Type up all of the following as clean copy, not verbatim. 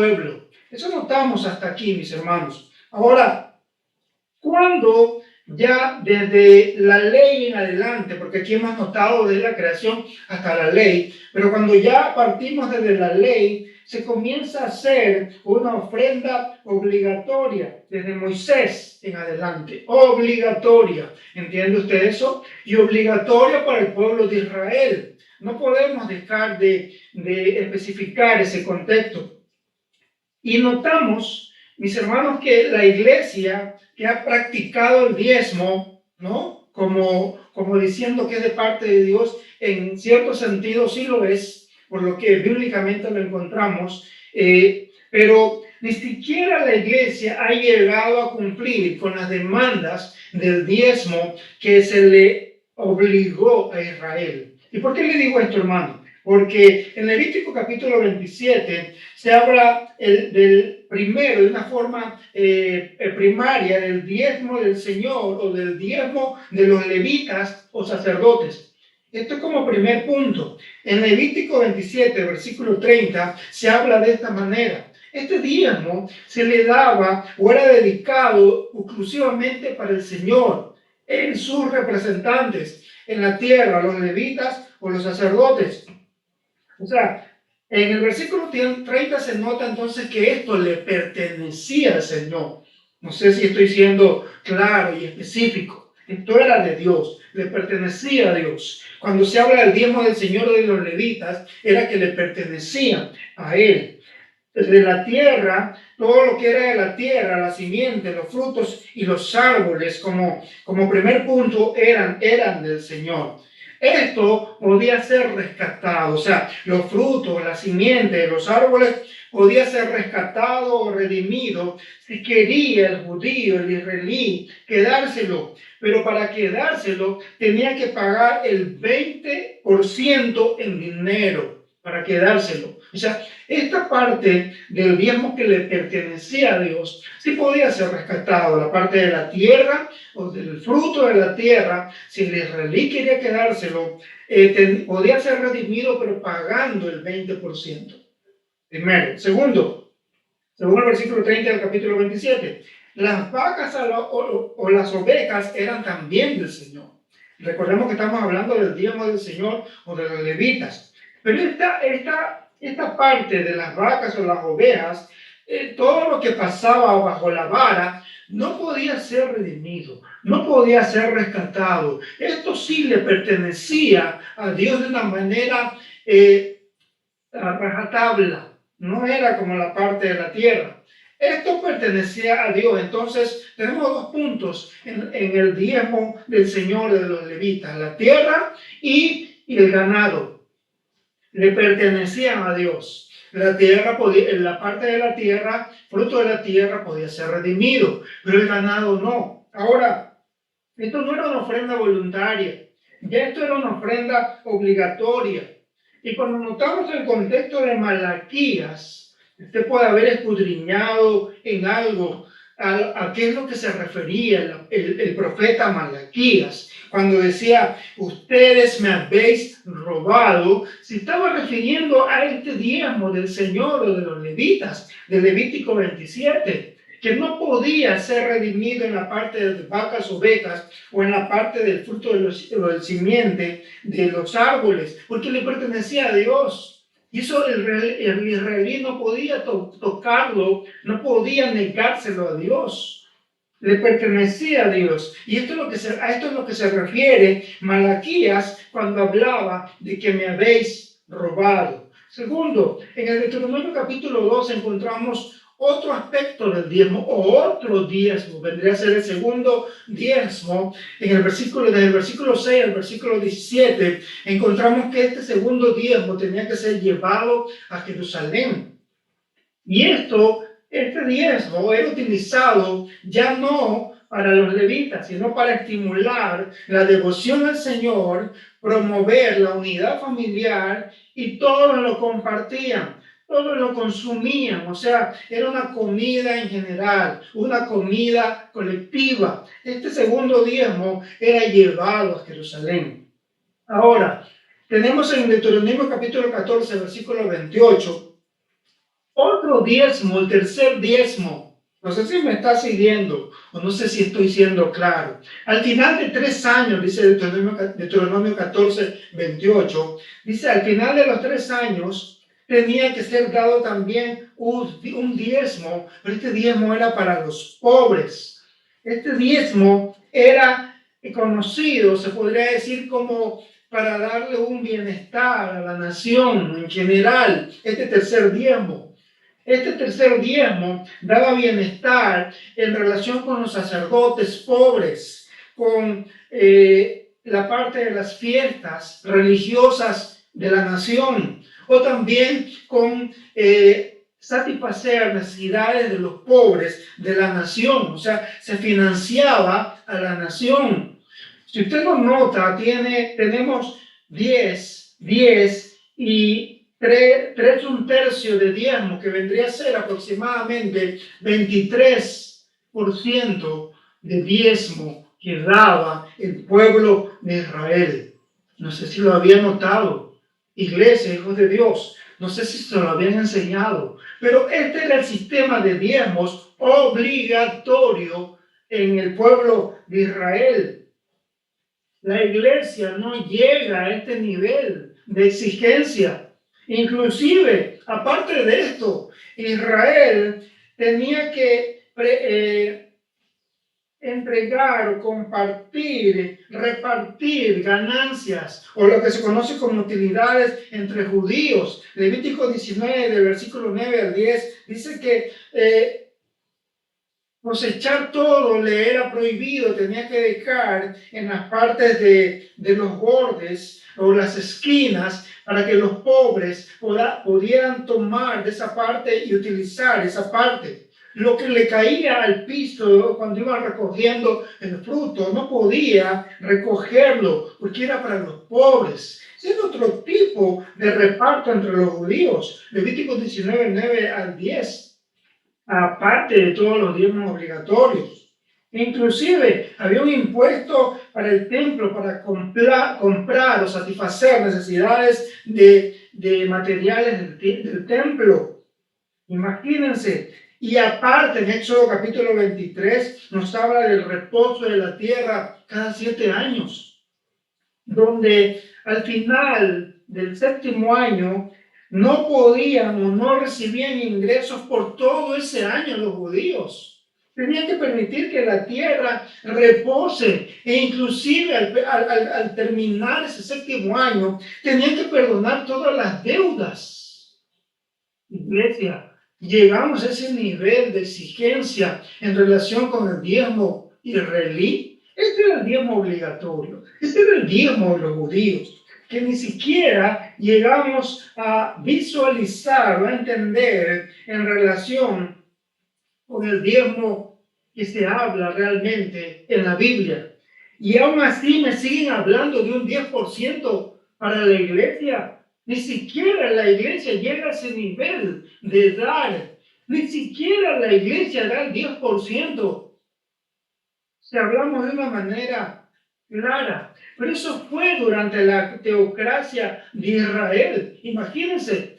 pueblo. Eso notamos hasta aquí, mis hermanos. Ahora, cuando ya desde la ley en adelante, porque aquí hemos notado desde la creación hasta la ley, pero cuando ya partimos desde la ley, se comienza a hacer una ofrenda obligatoria desde Moisés en adelante, obligatoria. ¿Entiende usted eso? Y obligatoria para el pueblo de Israel. No podemos dejar de especificar ese contexto. Y notamos, mis hermanos, que la iglesia que ha practicado el diezmo, ¿no? Como diciendo que es de parte de Dios, en cierto sentido sí lo es, por lo que bíblicamente lo encontramos, pero ni siquiera la iglesia ha llegado a cumplir con las demandas del diezmo que se le obligó a Israel. ¿Y por qué le digo esto, hermano? Porque en Levítico capítulo 27 se habla del primero, de una forma primaria, del diezmo del Señor o del diezmo de los levitas o sacerdotes. Esto es como primer punto. En Levítico 27, versículo 30, se habla de esta manera. Este diezmo se le daba o era dedicado exclusivamente para el Señor, en sus representantes en la tierra, los levitas o los sacerdotes. O sea, en el versículo 30 se nota entonces que esto le pertenecía al Señor. No sé si estoy siendo claro y específico. Esto era de Dios, le pertenecía a Dios. Cuando se habla del diezmo del Señor de los levitas, era que le pertenecían a Él. De la tierra, todo lo que era de la tierra, la simiente, los frutos y los árboles, como primer punto, eran del Señor. Esto podía ser rescatado, o sea, los frutos, la simiente, los árboles, podía ser rescatado o redimido si quería el judío, el israelí, quedárselo. Pero para quedárselo tenía que pagar el 20% en dinero para quedárselo. O sea, esta parte del diezmo que le pertenecía a Dios sí podía ser rescatado, la parte de la tierra o del fruto de la tierra. Si el israelí quería quedárselo, podía ser redimido, pero pagando el 20%. Primero. Segundo, según el versículo 30 del capítulo 27, las vacas o las ovejas eran también del Señor. Recordemos que estamos hablando del diezmo del Señor o de los levitas. Pero esta parte de las vacas o las ovejas, todo lo que pasaba bajo la vara, no podía ser redimido, no podía ser rescatado. Esto sí le pertenecía a Dios de una manera a rajatabla, no era como la parte de la tierra. Esto pertenecía a Dios. Entonces, tenemos dos puntos en el diezmo del Señor de los levitas: la tierra y el ganado. Le pertenecían a Dios. La tierra la parte de la tierra, fruto de la tierra, podía ser redimido, pero el ganado no. Ahora, esto no era una ofrenda voluntaria, ya esto era una ofrenda obligatoria. Y cuando notamos el contexto de Malaquías, usted puede haber escudriñado en algo a qué es lo que se refería el profeta Malaquías cuando decía: ustedes me habéis robado. Se estaba refiriendo a este diezmo del Señor o de los levitas, de Levítico 27, que no podía ser redimido en la parte de vacas, ovejas, o en la parte del fruto del simiente de los árboles, porque le pertenecía a Dios. Y eso el israelí no podía tocarlo, no podía negárselo a Dios. Le pertenecía a Dios. Y esto a esto es lo que se refiere Malaquías cuando hablaba de que me habéis robado. Segundo, en el Deuteronomio capítulo 2 encontramos otro aspecto del diezmo, o otro diezmo, vendría a ser el segundo diezmo. Desde el versículo 6 al versículo 17, encontramos que este segundo diezmo tenía que ser llevado a Jerusalén. Y este diezmo era utilizado ya no para los levitas, sino para estimular la devoción al Señor, promover la unidad familiar, y todos lo compartían. Todos lo consumían, o sea, era una comida en general, una comida colectiva. Este segundo diezmo era llevado a Jerusalén. Ahora, tenemos en Deuteronomio capítulo 14, versículo 28, Otro diezmo, el tercer diezmo. No sé si me está siguiendo o no sé si estoy siendo claro. Al final de 3 años, dice Deuteronomio 14, 28, dice, al final de los 3 años tenía que ser dado también un diezmo, pero este diezmo era para los pobres. Este diezmo era conocido, se podría decir, como para darle un bienestar a la nación en general, este tercer diezmo. Este tercer diezmo daba bienestar en relación con los sacerdotes pobres, con la parte de las fiestas religiosas de la nación, o también con satisfacer necesidades de los pobres de la nación. O sea, se financiaba a la nación. Si usted lo nota, tenemos 10 y 3 un tercio de diezmo, que vendría a ser aproximadamente 23% de diezmo que daba el pueblo de Israel. No sé si lo había notado, iglesia, hijos de Dios. No sé si se lo habían enseñado, pero este era el sistema de diezmos obligatorio en el pueblo de Israel. La iglesia no llega a este nivel de exigencia. Inclusive, aparte de esto, Israel tenía que entregar o compartir, repartir ganancias o lo que se conoce como utilidades entre judíos. Levítico 19, del versículo 9 al 10, dice que cosechar todo le era prohibido, tenía que dejar en las partes de los bordes o las esquinas para que los pobres pudieran tomar de esa parte y utilizar esa parte. Lo que le caía al piso cuando iba recogiendo el fruto, no podía recogerlo porque era para los pobres. Ese es otro tipo de reparto entre los judíos. Levítico 19, 9 al 10. Aparte de todos los diezmos obligatorios. Inclusive había un impuesto para el templo para comprar o satisfacer necesidades de materiales del templo. Imagínense. Y aparte, en Éxodo capítulo 23 nos habla del reposo de la tierra cada 7 años, donde al final del 7º año no podían o no recibían ingresos por todo ese año los judíos. Tenían que permitir que la tierra repose e inclusive al terminar ese 7º año tenían que perdonar todas las deudas. Iglesia, llegamos a ese nivel de exigencia en relación con el diezmo israelí. Este era el diezmo obligatorio, este era el diezmo de los judíos, que ni siquiera llegamos a visualizar o a entender en relación con el diezmo que se habla realmente en la Biblia. Y aún así me siguen hablando de un 10% para la iglesia. Ni siquiera la iglesia llega a ese nivel de dar. Ni siquiera la iglesia da el 10%. Si hablamos de una manera clara. Pero eso fue durante la teocracia de Israel. Imagínense,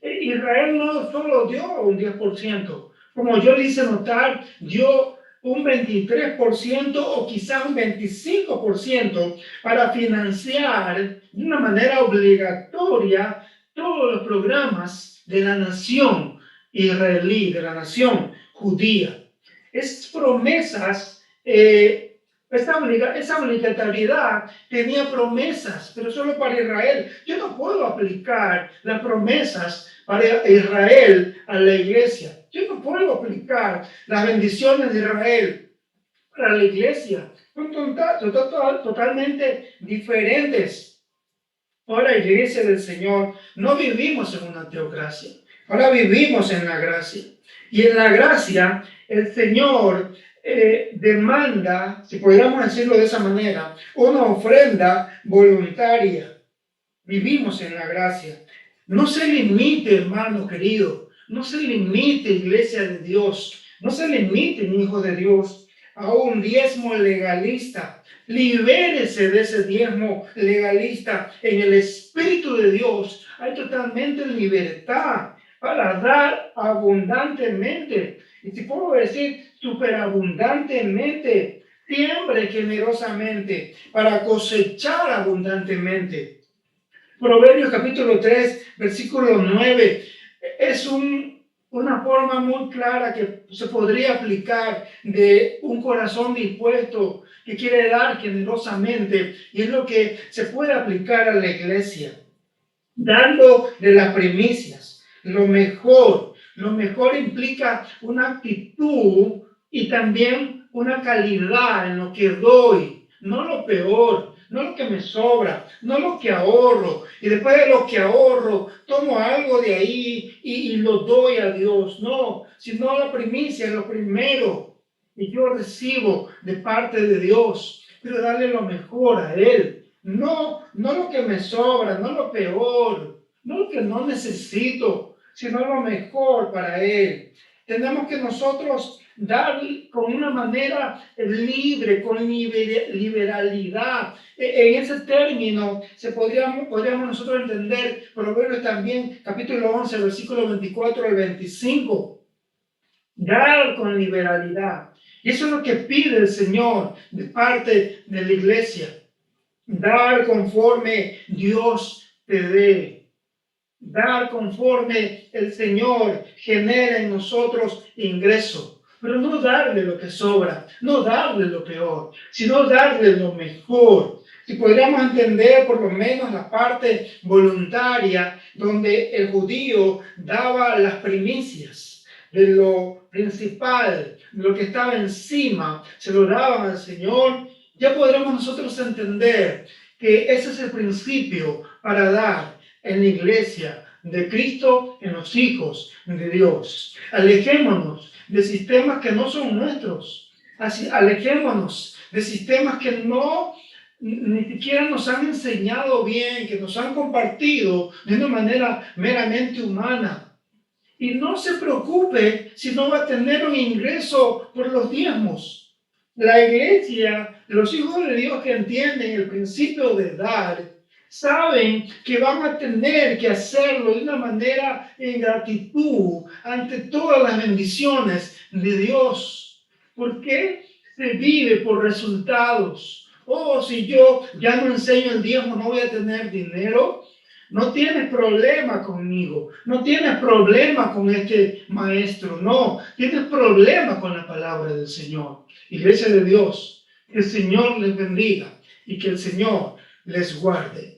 Israel no solo dio un 10%, como yo le hice notar, dio un 23% o quizás un 25% para financiar de una manera obligatoria todos los programas de la nación israelí, de la nación judía. Esas promesas, esa obligatoriedad tenía promesas, pero solo para Israel. Yo no puedo aplicar las promesas para Israel a la iglesia. Yo no puedo aplicar las bendiciones de Israel para la iglesia. Son totalmente diferentes. Ahora, iglesia del Señor, no vivimos en una teocracia. Ahora vivimos en la gracia. Y en la gracia, el Señor demanda, si pudiéramos decirlo de esa manera, una ofrenda voluntaria. Vivimos en la gracia. No se limite, hermano querido. No se limite, iglesia de Dios. No se limite, hijo de Dios, a un diezmo legalista. Libérese de ese diezmo legalista. En el Espíritu de Dios hay totalmente libertad para dar abundantemente. Y si puedo decir superabundantemente, siembre generosamente para cosechar abundantemente. Proverbios capítulo 3, versículo 9, es una forma muy clara que se podría aplicar de un corazón dispuesto que quiere dar generosamente, y es lo que se puede aplicar a la iglesia, dando de las primicias, lo mejor. Lo mejor implica una actitud y también una calidad en lo que doy, no lo peor, no lo que me sobra, no lo que ahorro, y después de lo que ahorro, tomo algo de ahí y lo doy a Dios. No, sino la primicia, lo primero que yo recibo de parte de Dios, pero darle lo mejor a Él. No lo que me sobra, no lo peor, no lo que no necesito, sino lo mejor para Él. Tenemos que nosotros dar con una manera libre, con liberalidad. En ese término podríamos nosotros entender Proverbios también, capítulo 11, versículo 24 al 25. Dar con liberalidad. Y eso es lo que pide el Señor de parte de la iglesia. Dar conforme Dios te dé. Dar conforme el Señor genera en nosotros ingreso. Pero no darle lo que sobra, no darle lo peor, sino darle lo mejor. Si podríamos entender por lo menos la parte voluntaria donde el judío daba las primicias de lo principal, de lo que estaba encima, se lo daban al Señor, ya podremos nosotros entender que ese es el principio para dar en la iglesia de Cristo, en los hijos de Dios. Alejémonos de sistemas que no son nuestros. Así, alejémonos de sistemas que ni siquiera nos han enseñado bien, que nos han compartido de una manera meramente humana. Y no se preocupe si no va a tener un ingreso por los diezmos. La iglesia, los hijos de Dios que entienden el principio de dar, saben que van a tener que hacerlo de una manera en gratitud ante todas las bendiciones de Dios. ¿Por qué se vive por resultados? Oh, si yo ya no enseño el diezmo, no voy a tener dinero. No tienes problema conmigo, no tienes problema con este maestro, no, tienes problema con la palabra del Señor. Iglesia de Dios, que el Señor les bendiga y que el Señor les guarde.